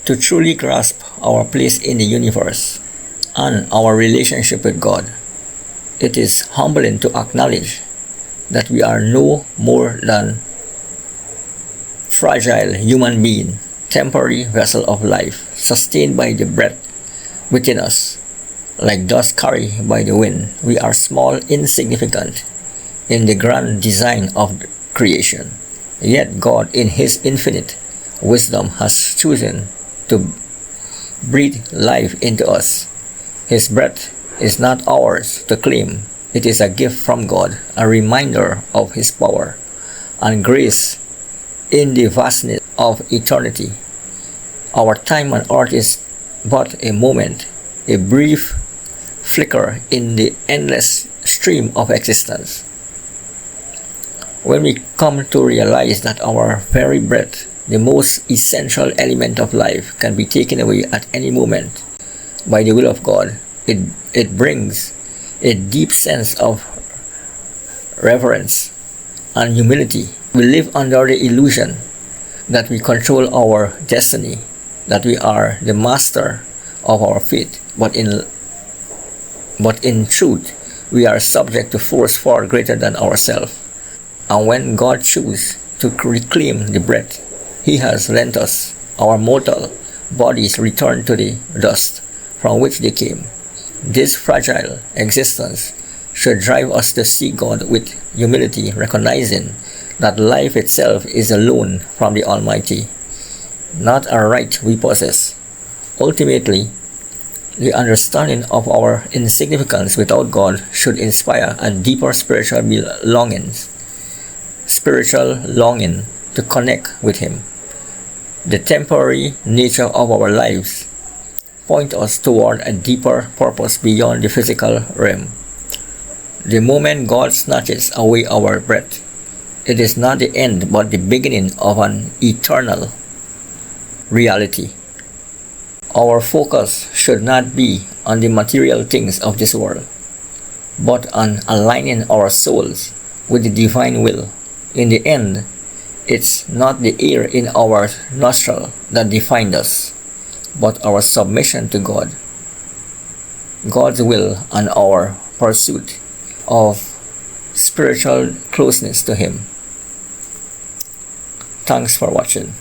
To truly grasp our place in the universe and our relationship with God, it is humbling to acknowledge that we are no more than fragile human being, temporary vessel of life, sustained by the breath within us. Like dust carried by the wind, we are small, insignificant in the grand design of creation. Yet God, in His infinite wisdom, has chosen to breathe life into us. His breath is not ours to claim. It is a gift from God, a reminder of His power and grace in the vastness of eternity. Our time on earth is but a moment, a brief flicker in the endless stream of existence. When we come to realize that our very breath, the most essential element of life, can be taken away at any moment by the will of God, it brings a deep sense of reverence and humility. We live under the illusion that we control our destiny, that we are the master of our fate, but in truth, we are subject to force far greater than ourselves. And when God chooses to reclaim the breath He has lent us, our mortal bodies return to the dust from which they came. This fragile existence should drive us to seek God with humility, recognizing that life itself is a loan from the Almighty, not a right we possess. Ultimately, the understanding of our insignificance without God should inspire a deeper spiritual longing to connect with Him. The temporary nature of our lives point us toward a deeper purpose beyond the physical realm. The moment God snatches away our breath, it is not the end but the beginning of an eternal reality. Our focus should not be on the material things of this world, but on aligning our souls with the divine will. In the end, it's not the air in our nostril that defines us, but our submission to God, God's will, and our pursuit of spiritual closeness to Him. Thanks for watching.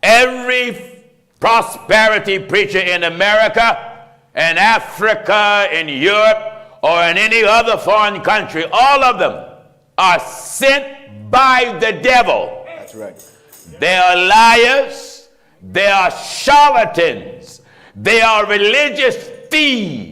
Every prosperity preacher in America and Africa, in Europe, or in any other foreign country, all of them are sent by the devil. That's right. They are liars. They are charlatans. They are religious thieves.